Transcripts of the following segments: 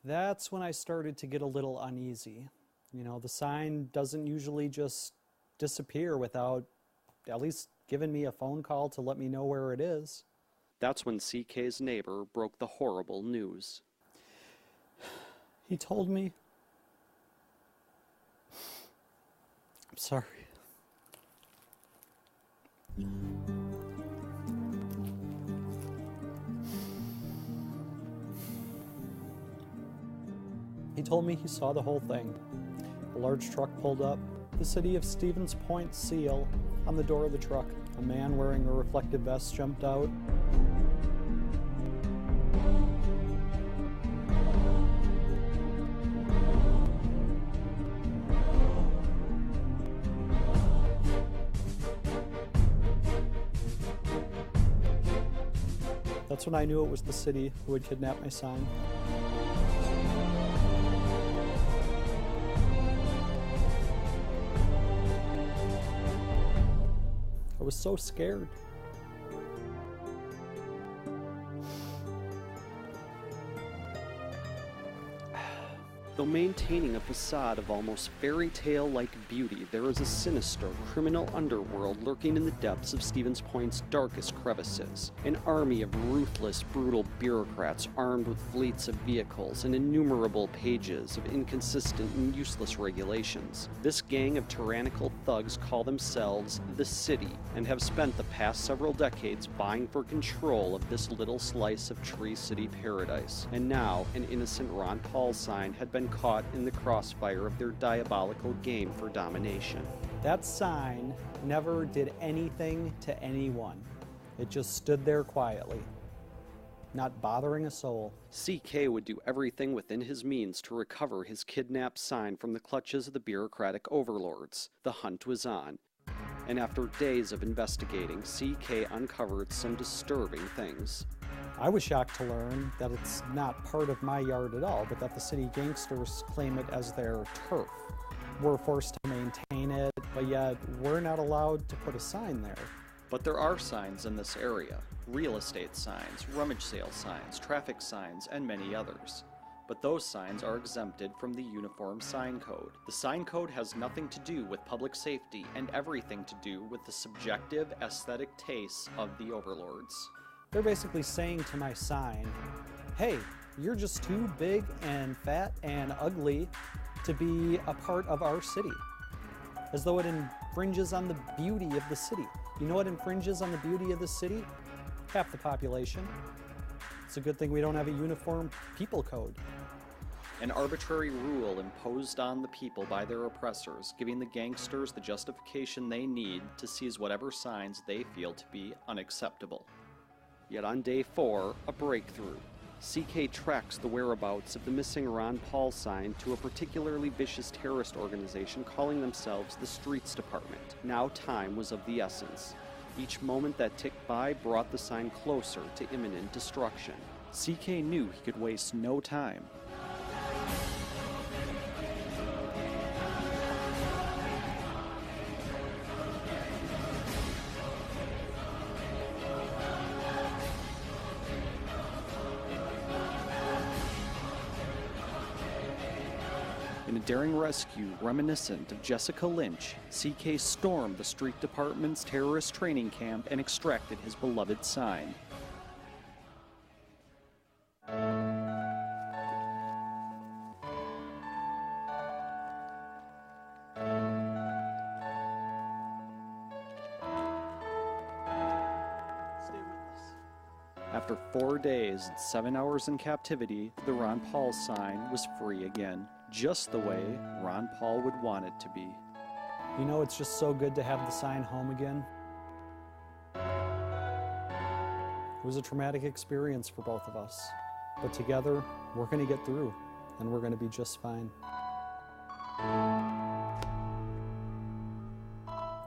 That's when I started to get a little uneasy. You know, the sign doesn't usually just disappear without at least giving me a phone call to let me know where it is. That's when CK's neighbor broke the horrible news. He told me... I'm sorry. He told me he saw the whole thing. A large truck pulled up, the City of Stevens Point seal on the door of the truck. A man wearing a reflective vest jumped out. That's when I knew it was the city who had kidnapped my sign. I was so scared. Though maintaining a facade of almost fairy tale-like beauty, there is a sinister criminal underworld lurking in the depths of Stevens Point's darkest crevices. An army of ruthless, brutal bureaucrats armed with fleets of vehicles and innumerable pages of inconsistent and useless regulations. This gang of tyrannical thugs call themselves the City and have spent the past several decades vying for control of this little slice of Tree City paradise. And now, an innocent Ron Paul sign had been caught in the crossfire of their diabolical game for domination. That sign never did anything to anyone. It just stood there quietly, not bothering a soul. CK would do everything within his means to recover his kidnapped sign from the clutches of the bureaucratic overlords. The hunt was on, and after days of investigating, CK uncovered some disturbing things. I was shocked to learn that it's not part of my yard at all, but that the city gangsters claim it as their turf. We're forced to maintain it, but yet we're not allowed to put a sign there. But there are signs in this area. Real estate signs, rummage sale signs, traffic signs, and many others. But those signs are exempted from the Uniform Sign Code. The sign code has nothing to do with public safety and everything to do with the subjective aesthetic tastes of the overlords. They're basically saying to my sign, hey, you're just too big and fat and ugly to be a part of our city. As though it infringes on the beauty of the city. You know what infringes on the beauty of the city? Half the population. It's a good thing we don't have a uniform people code. An arbitrary rule imposed on the people by their oppressors, giving the gangsters the justification they need to seize whatever signs they feel to be unacceptable. Yet on day 4, a breakthrough. CK tracks the whereabouts of the missing Ron Paul sign to a particularly vicious terrorist organization calling themselves the Streets Department. Now time was of the essence. Each moment that ticked by brought the sign closer to imminent destruction. CK knew he could waste no time. In a daring rescue reminiscent of Jessica Lynch, CK stormed the Street Department's terrorist training camp and extracted his beloved sign. After 4 days and 7 hours in captivity, the Ron Paul sign was free again, just the way Ron Paul would want it to be. You know, it's just so good to have the sign home again. It was a traumatic experience for both of us, but together, we're going to get through, and we're going to be just fine.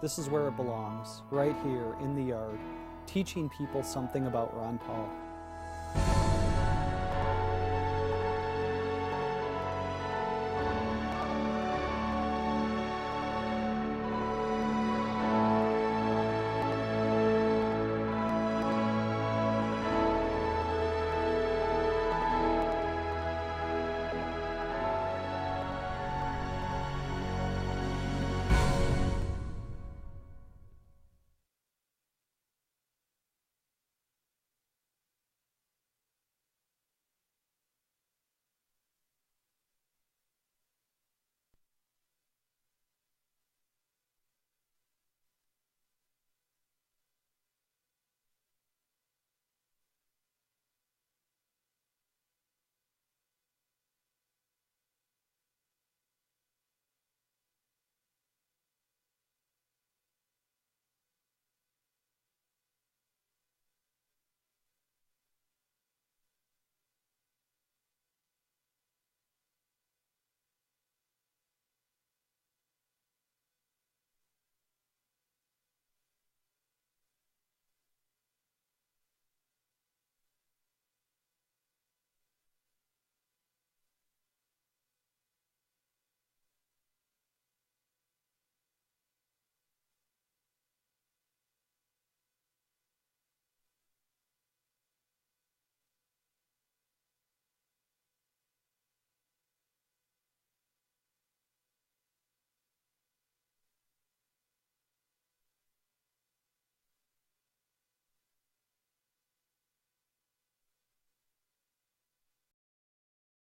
This is where it belongs, right here in the yard, teaching people something about Ron Paul.